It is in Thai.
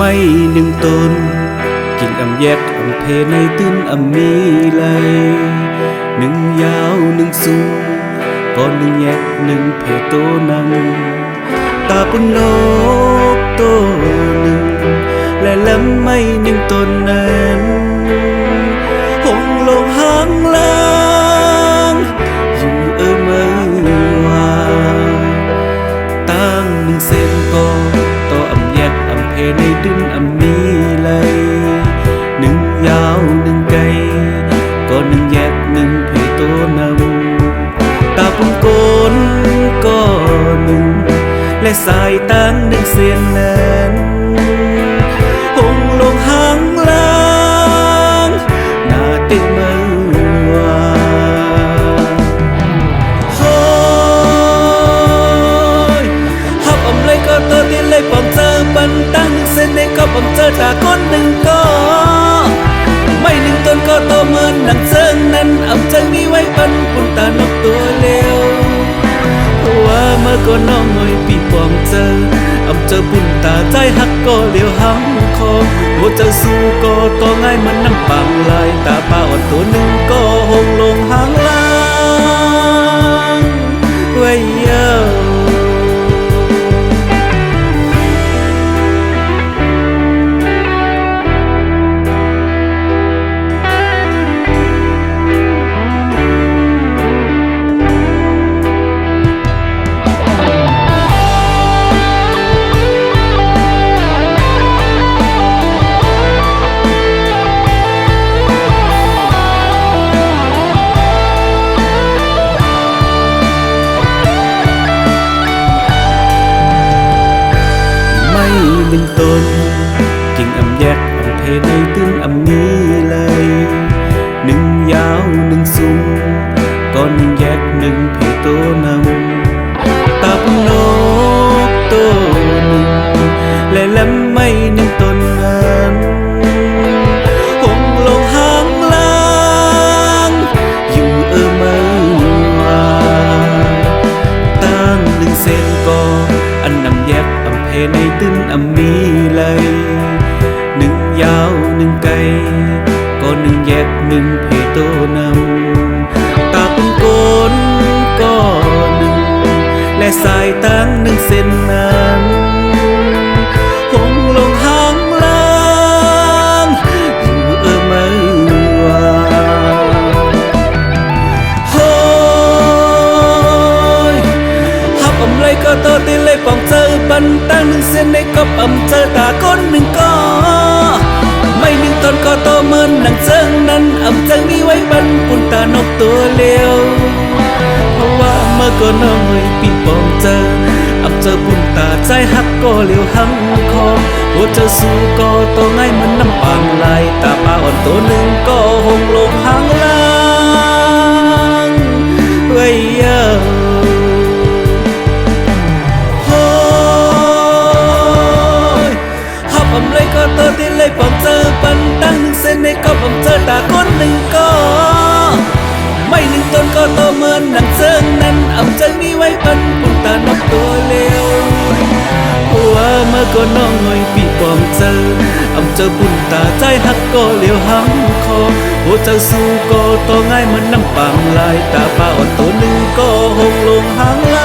ไม่หนึ่งตนกิ่งอำแยกอำเพในตื้นอำมีไหลหนึ่งยาวหนึ่งสูงก่อนหนึ่งแยกหนึ่งเพโตนังตาปุนนกโตหนึ่งและลำไม่หนึ่งตนนั้นหงลงหางลางอยู่เมื่อวานตั้งหนึ่งเส้นก่อต่ออำแยกอำเพในดื้นอำมีไหลหนึ่งยาวหนึ่งไกลก็หนึ่งแยกหนึ่งเพโตนำตาปุนโกนก็หนึ่งและสายตั้งหนึ่งเส้นนั้นหงลงหางลางหน้าเต็มเมื่อวานโฮ้ยหับอำเลยก็ตัวที่เลยปอมเจอปันตั้งหนึ่งเส้นในก็ปอมเจอตาคนหนึ่งก็ไม่หนึ่งต้นก็โตเหมือนหนังเซิงนั้นอำจังมีไว้ปันปุ่นตานกตัวเลวว่าเมื่อก่อนน้องหน่อยปีปองเจออำเจอปุ่นตาใจหักก็เลี้ยวหังคอหัวใจสู้ก็ต่อง่ายมันน้ำปังลายตาป้าอ่อนตัวหนึ่งก็หงลงหางลางไว้เยอะหนึ่งตนกิ่งอำแยกอำเพในตื้นอำมีไหลหนึ่งยาวหนึ่งสูงก่อนหนึ่งแยกหนึ่งเพโตนำตาปุนนกโตหนึ่งและลำไม่หนึ่งตนนั้นหงลงหางลางอยู่เมื่อวานตั้งหนึ่งเส้นก่ออันนำแยกในตื้นอำมีไหลหนึ่งยาวหนึ่งไกลก็หนึ่งแยกหนึ่งเพโตนำตาเป็นโกนก็หนึ่งและสายตั้งหนึ่งเส้นนั้นหงลงหางลางอยู่เมื่อวานโฮ้ยหับอำไรก็โตตีเลยปองเจอปันตั้งหนึ่งเส้นในก็อำเจอตาคนหนึ่งก็ไม่หนึ่งตนก็โตเหมือนหนังเซิงนั้นอำจังมีไว้ปันปุ่นตานกตัวเลวเพราะว่าเมื่อก่อนน้องเอ้ยปีปองเจออำเจอปุ่นตาใจหักก็เลี้ยวหังคอหัวเจอสู้ก็โตง่ายมันน้ำปังลายตาปลาอ่อนตัวหนึ่งก็หงลงหางลางไว้เยอะตัวที่เลยปอมเจอปันตั้งหนึ่งเส้นในก็ปอมเจอตาคนหนึ่งก็ไม่หนึ่งตนก็โตเหมือนหนังเซิงนั้นอำจังมีไว้ปันปุ่นตานกตัวเลวว่าเมื่อก่อนน้องหน่อยปีปอมเจออำเจอปุ่นตาใจหักก็เลี้ยวหังคอหัวใจสู้ก็โตง่ายเหมือนน้ำปังลายตาป้าอ่อนตัวหนึ่งก็หงลงหางลา